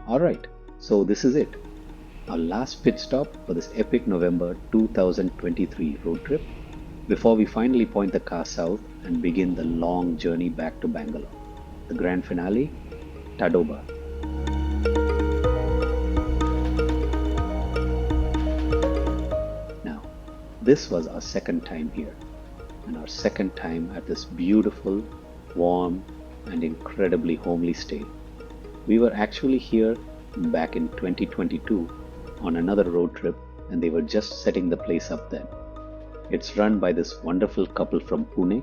Alright, so this is it. Our last pit stop for this epic November 2023 road trip before we finally point the car south and begin the long journey back to Bangalore. The grand finale, Tadoba. Now, this was our second time here, and our second time at this beautiful, warm, and incredibly homely stay. We were actually here back in 2022 on another road trip, and they were just setting the place up then. It's run by this wonderful couple from Pune,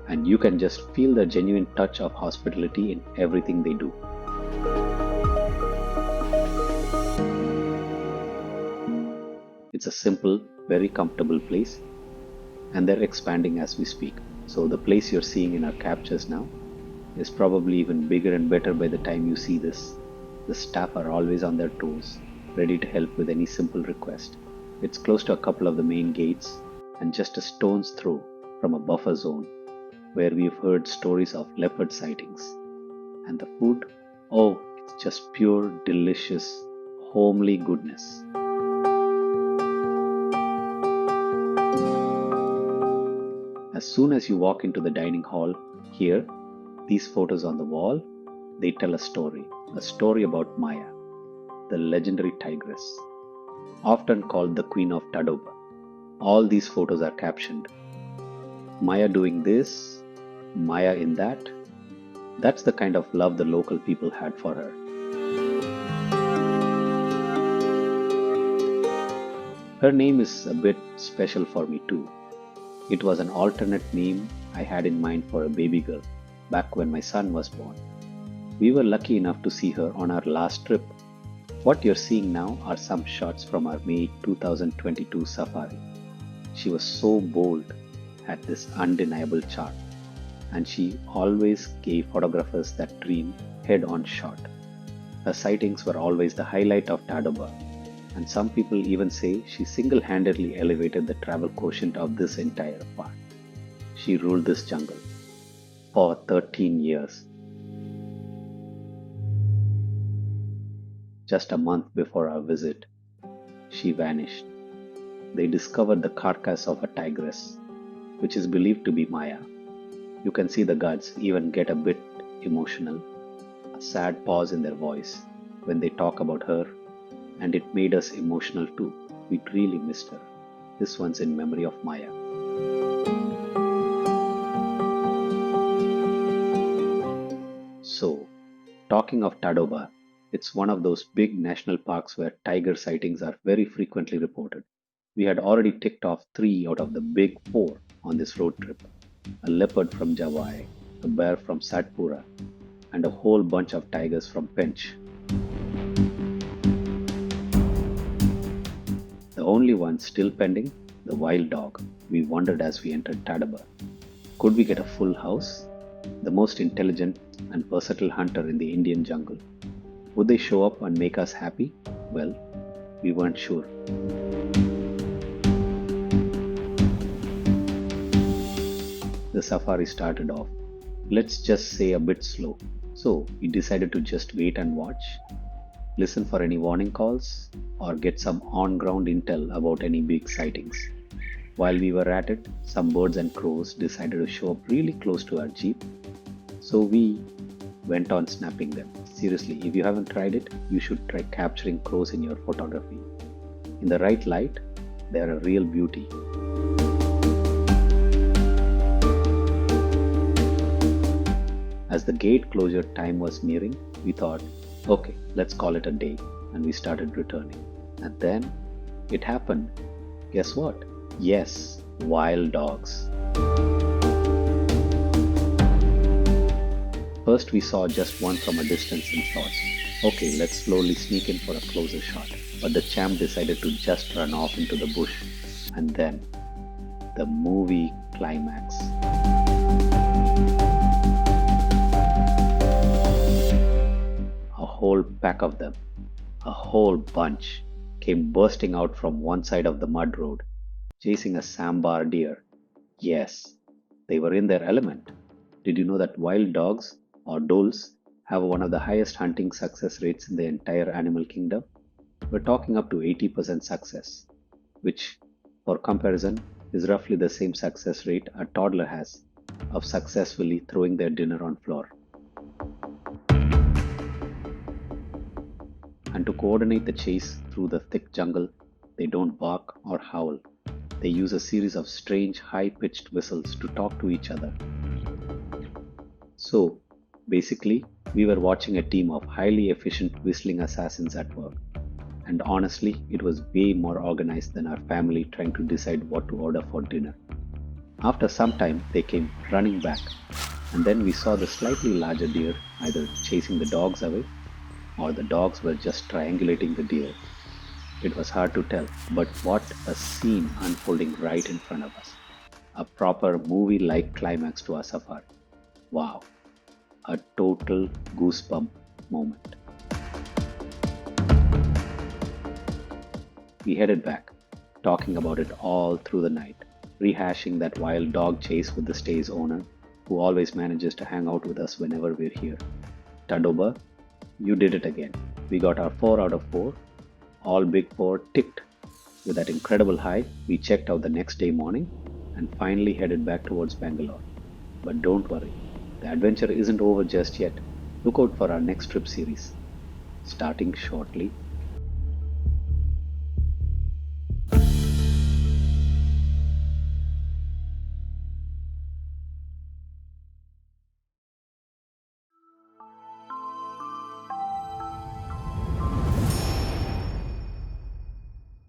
and you can just feel the genuine touch of hospitality in everything they do. It's a simple, very comfortable place, and they're expanding as we speak. So the place you're seeing in our captures now is probably even bigger and better by the time you see this. The staff are always on their toes, ready to help with any simple request. It's close to a couple of the main gates and just a stone's throw from a buffer zone where we've heard stories of leopard sightings. And the food? Oh, it's just pure, delicious, homely goodness. As soon as you walk into the dining hall here, these photos on the wall, they tell a story about Maya, the legendary tigress, often called the Queen of Tadoba. All these photos are captioned. Maya doing this, Maya in that. That's the kind of love the local people had for her. Her name is a bit special for me too. It was an alternate name I had in mind for a baby girl back when my son was born. We were lucky enough to see her on our last trip. What you're seeing now are some shots from our May 2022 safari. She was so bold, had this undeniable charm, and she always gave photographers that dream head-on shot. Her sightings were always the highlight of Tadoba, and some people even say she single-handedly elevated the travel quotient of this entire park. She ruled this jungle for 13 years. Just a month before our visit, she vanished. They discovered the carcass of a tigress, which is believed to be Maya. You can see the guards even get a bit emotional, a sad pause in their voice when they talk about her, and it made us emotional too. We really missed her. This one's in memory of Maya. So, talking of Tadoba, it's one of those big national parks where tiger sightings are very frequently reported. We had already ticked off 3 out of the big 4 on this road trip. A leopard from Javai, a bear from Satpura, and a whole bunch of tigers from Pench. The only one still pending, the wild dog. We wondered as we entered Tadoba. Could we get a full house? The most intelligent and versatile hunter in the Indian jungle. Would they show up and make us happy? Well, we weren't sure. The safari started off, let's just say a bit slow. So we decided to just wait and watch, listen for any warning calls, or get some on-ground intel about any big sightings. While we were at it, some birds and crows decided to show up really close to our jeep, so we went on snapping them. Seriously, if you haven't tried it, you should try capturing crows in your photography. In the right light, they are a real beauty. As the gate closure time was nearing, we thought, okay, let's call it a day, and we started returning. And then it happened. Guess what? Yes, wild dogs. First we saw just one from a distance and thought, okay, let's slowly sneak in for a closer shot. But the champ decided to just run off into the bush. And then, the movie climax. A whole pack of them, a whole bunch, came bursting out from one side of the mud road, chasing a sambar deer. Yes, they were in their element. Did you know that wild dogs, or dholes, have one of the highest hunting success rates in the entire animal kingdom. We're talking up to 80% success, which, for comparison, is roughly the same success rate a toddler has of successfully throwing their dinner on floor. And to coordinate the chase through the thick jungle, they don't bark or howl. They use a series of strange high pitched whistles to talk to each other. So, basically, we were watching a team of highly efficient whistling assassins at work. And honestly, it was way more organized than our family trying to decide what to order for dinner. After some time, they came running back, and then we saw the slightly larger deer either chasing the dogs away or the dogs were just triangulating the deer. It was hard to tell, but what a scene unfolding right in front of us. A proper movie like climax to our safari. Wow, a total goosebump moment. We headed back, talking about it all through the night, rehashing that wild dog chase with the stay's owner, who always manages to hang out with us whenever we're here. Tadoba, you did it again. We got our 4 out of 4, all big 4 ticked. With that incredible high, we checked out the next day morning and finally headed back towards Bangalore. But don't worry, the adventure isn't over just yet. Look out for our next trip series, starting shortly